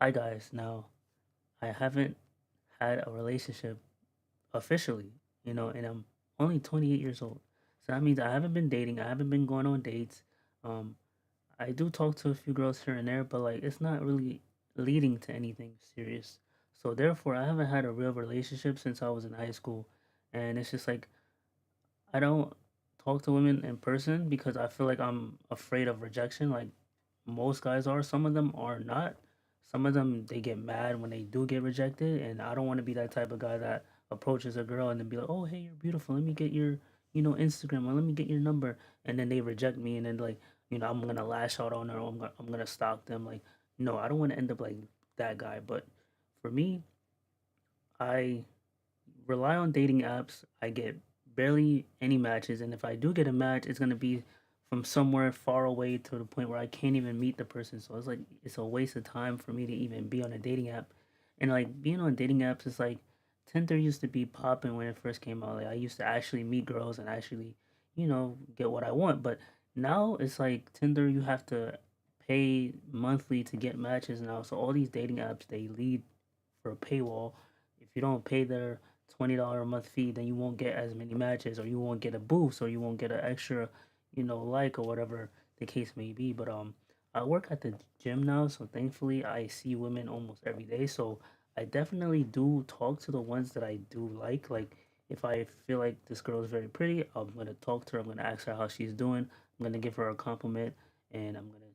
Hi guys. Now, I haven't had a relationship officially, and I'm only 28 years old. So that means I haven't been dating, I haven't been going on dates. Um, I do talk to a few girls here and there, but like it's not really leading to anything serious. So therefore, I haven't had a real relationship since I was in high school, and it's just like I don't talk to women in person because I feel like I'm afraid of rejection. Like most guys are. Some of them are not. Some of them they get mad when they do get rejected, and I don't want to be that type of guy that approaches a girl and then be like, "Oh, hey, you're beautiful. Let me get your, Instagram, or let me get your number," and then they reject me, and then like, I'm gonna lash out on her, or I'm gonna stalk them. Like, no, I don't want to end up like that guy. But for me, I rely on dating apps. I get barely any matches, and if I do get a match, it's gonna be from somewhere far away to the point where I can't even meet the person. So it's like it's a waste of time for me to even be on a dating app. And like being on dating apps is like Tinder used to be popping when it first came out. Like I used to actually meet girls and actually, get what I want. But now it's like Tinder, you have to pay monthly to get matches now. So all these dating apps they lead for a paywall. If you don't pay their $20 a month fee, then you won't get as many matches, or you won't get a boost, or you won't get an extra, like or whatever the case may be. But I work at the gym now, so thankfully I see women almost every day. So I definitely do talk to the ones that I do like. Like if I feel like this girl is very pretty, I'm gonna talk to her. I'm gonna ask her how she's doing. I'm gonna give her a compliment, and I'm gonna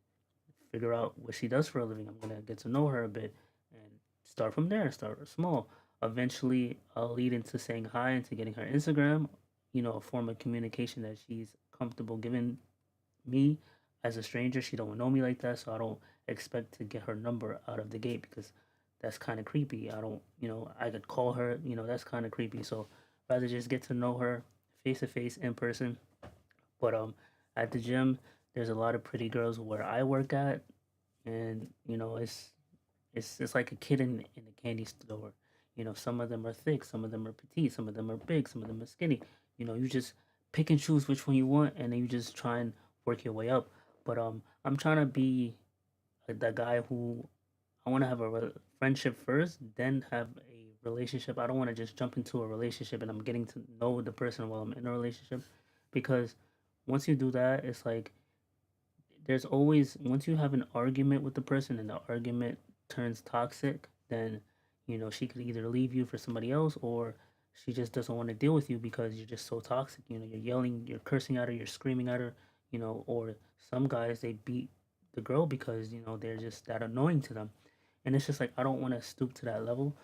figure out what she does for a living. I'm gonna get to know her a bit and start from there. Start small. Eventually, I'll lead into saying hi, into getting her Instagram. A form of communication that she's comfortable giving me as a stranger. She don't know me like that, so I don't expect to get her number out of the gate because that's kind of creepy. I don't, I could call her. That's kind of creepy. So rather just get to know her face to face in person. But at the gym, there's a lot of pretty girls where I work at, and it's like a kid in a candy store. Some of them are thick, some of them are petite, some of them are big, some of them are skinny. You just pick and choose which one you want, and then you just try and work your way up. But I'm trying to be that guy who I want to have a friendship first, then have a relationship. I don't want to just jump into a relationship and I'm getting to know the person while I'm in a relationship, because once you do that, it's like there's always, once you have an argument with the person and the argument turns toxic, then she could either leave you for somebody else, or she just doesn't want to deal with you because you're just so toxic. You're yelling, you're cursing at her, you're screaming at her. Or some guys, they beat the girl because they're just that annoying to them. And it's just like I don't want to stoop to that level.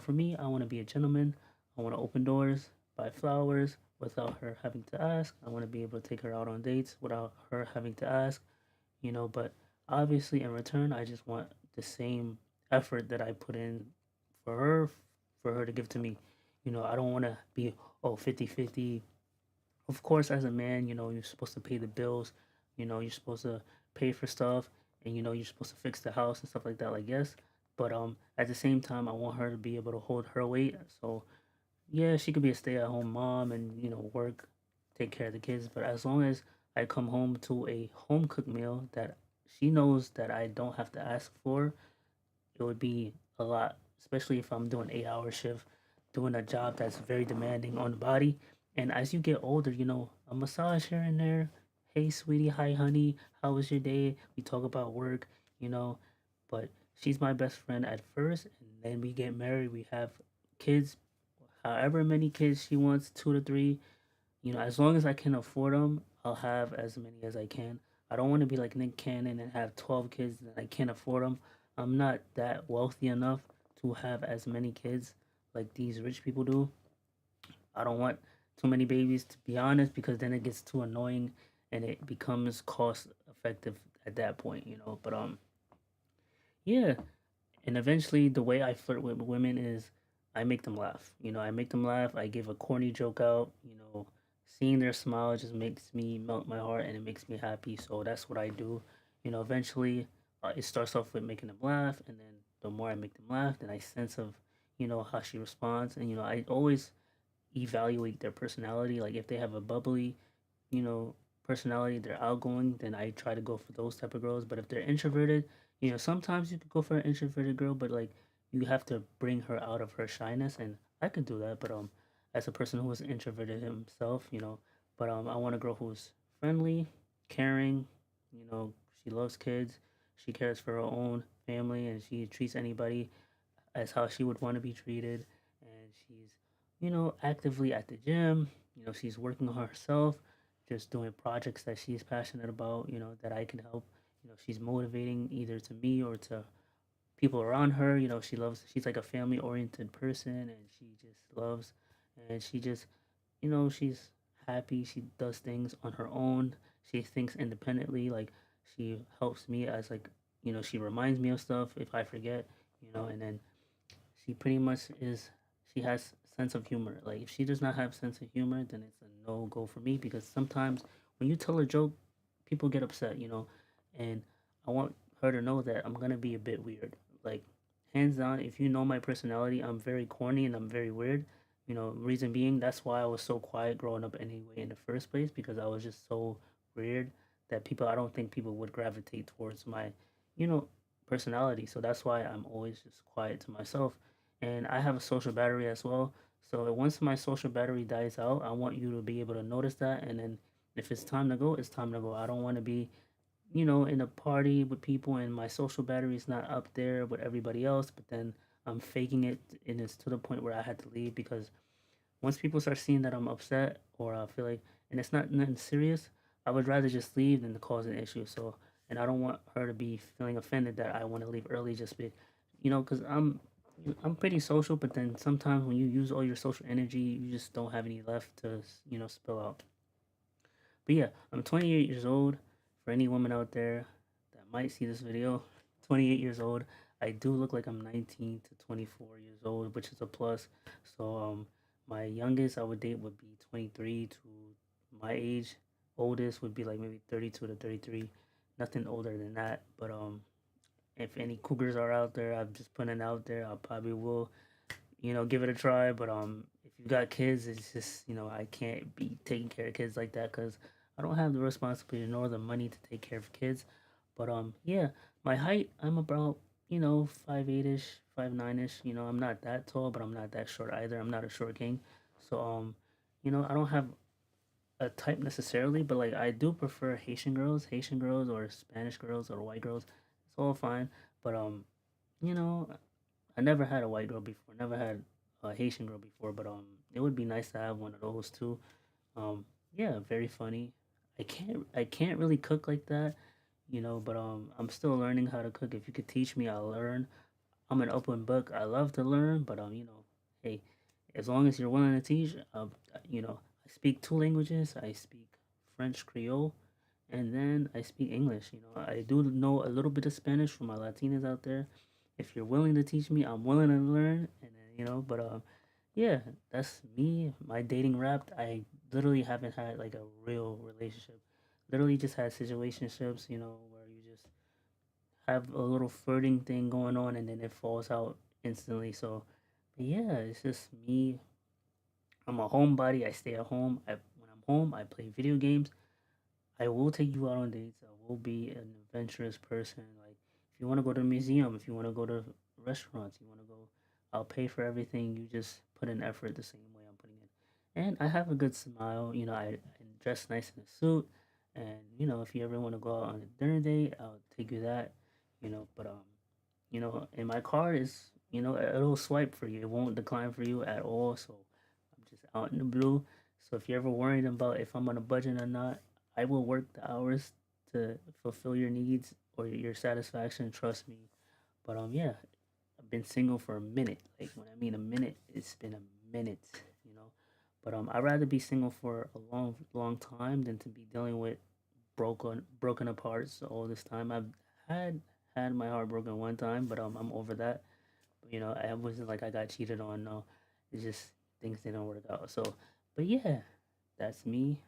For me, I want to be a gentleman. I want to open doors, buy flowers without her having to ask. I want to be able to take her out on dates without her having to ask. But obviously in return, I just want the same effort that I put in for her to give to me. I don't want to be, oh, 50-50. Of course, as a man, you're supposed to pay the bills, you're supposed to pay for stuff, and you're supposed to fix the house and stuff like that, like, yes. But at the same time, I want her to be able to hold her weight. So yeah, she could be a stay-at-home mom and work, take care of the kids. But as long as I come home to a home cooked meal that she knows that I don't have to ask for, it would be a lot. Especially if I'm doing 8-hour shift, doing a job that's very demanding on the body. And as you get older, a massage here and there. Hey, sweetie. Hi, honey. How was your day? We talk about work. You know, but she's my best friend at first, and then we get married. We have kids, however many kids she wants, 2 to 3. As long as I can afford them, I'll have as many as I can. I don't want to be like Nick Cannon and have 12 kids and I can't afford them. I'm not that wealthy enough to have as many kids like these rich people do. I don't want too many babies, to be honest, because then it gets too annoying and it becomes cost effective at that point. But yeah, and eventually, the way I flirt with women is I make them laugh. I make them laugh. I give a corny joke out. Seeing their smile just makes me melt my heart and it makes me happy. So that's what I do. Eventually, it starts off with making them laugh, and then the more I make them laugh, then I sense of, how she responds, and I always evaluate their personality. Like if they have a bubbly, you know, personality, they're outgoing, then I try to go for those type of girls. But if they're introverted, sometimes you could go for an introverted girl, but like you have to bring her out of her shyness, and I could do that. But as a person who is introverted himself, but I want a girl who's friendly, caring, she loves kids, she cares for her own family, and she treats anybody as how she would want to be treated. And she's, actively at the gym. She's working on herself, just doing projects that she's passionate about, that I can help. She's motivating either to me or to people around her. She's like a family oriented person, and she just loves, and she just, she's happy. She does things on her own. She thinks independently. Like she helps me as like, she reminds me of stuff if I forget, and then she pretty much is she has sense of humor. Like if she does not have sense of humor, then it's a no go for me because sometimes when you tell a joke, people get upset, and I want her to know that I'm gonna be a bit weird. Like hands down, if you know my personality, I'm very corny and I'm very weird. Reason being that's why I was so quiet growing up anyway in the first place because I was just so weird that I don't think people would gravitate towards my, you know, personality. So that's why I'm always just quiet to myself and I have a social battery as well. So once my social battery dies out, I want you to be able to notice that, and then if it's time to go, it's time to go. I don't want to be, in a party with people and my social battery is not up there with everybody else, but then I'm faking it, and it's to the point where I had to leave because once people start seeing that I'm upset or I feel like, and it's not nothing serious, I would rather just leave than to cause an issue. So, and I don't want her to be feeling offended that I want to leave early just be, because I'm pretty social, but then sometimes when you use all your social energy, you just don't have any left to, spill out. But yeah, I'm 28 years old. For any woman out there that might see this video, 28 years old. I do look like I'm 19 to 24 years old, which is a plus. So my youngest I would date would be 23 to my age. Oldest would be like maybe 32 to 33. Nothing older than that. But if any cougars are out there, I'm just putting it out there. I probably will give it a try. But if you got kids, it's just I can't be taking care of kids like that because I don't have the responsibility nor the money to take care of kids. But yeah, my height, I'm about 5'8" ish, 5'9" ish. I'm not that tall, but I'm not that short either. I'm not a short king, so I don't have a type necessarily, but like I do prefer Haitian girls or Spanish girls or white girls. It's all fine, but you know, I never had a white girl before. Never had a Haitian girl before, but it would be nice to have one of those too. Yeah, very funny. I can't really cook like that, but I'm still learning how to cook. If you could teach me, I'll learn. I'm an open book. I love to learn, but hey, as long as you're willing to teach, I speak two languages. I speak French Creole, and then I speak English. I do know a little bit of Spanish for my Latinas out there. If you're willing to teach me, I'm willing to learn, and then, but yeah, that's me. My dating wrapped. I literally haven't had like a real relationship. Literally just had situationships, where you just have a little flirting thing going on and then it falls out instantly. So, but yeah, it's just me. I'm a homebody. I stay at home. When I'm home, I play video games. I will take you out on dates. I will be an adventurous person. Like, if you want to go to a museum, if you want to go to restaurants, you want to go, I'll pay for everything. You just put in effort the same way I'm putting in. And I have a good smile. I dress nice in a suit. And, if you ever want to go out on a dinner date, I'll take you that. But and my card is, it'll swipe for you. It won't decline for you at all. So I'm just out in the blue. So if you're ever worried about if I'm on a budget or not, I will work the hours to fulfill your needs or your satisfaction. Trust me. But yeah, I've been single for a minute. Like when I mean a minute, it's been a minute. You know. But I'd rather be single for a long, long time than to be dealing with broken apart all this time. I've had had my heart broken one time, but I'm over that. I wasn't like I got cheated on. No, it's just things didn't work out. So, but yeah, that's me.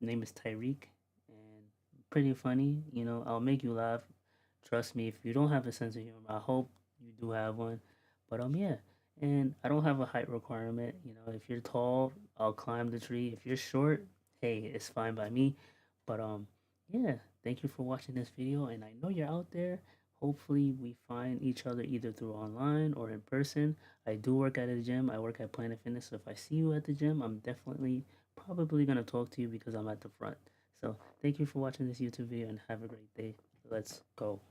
Name is Tyreek, and pretty funny. I'll make you laugh. Trust me. If you don't have a sense of humor, I hope you do have one. But yeah. And I don't have a height requirement. If you're tall, I'll climb the tree. If you're short, hey, it's fine by me. But yeah, thank you for watching this video, and I know you're out there. Hopefully, we find each other either through online or in person. I do work at a gym. I work at Planet Fitness. So if I see you at the gym, I'm definitely probably gonna talk to you because I'm at the front. So thank you for watching this YouTube video and have a great day. Let's go.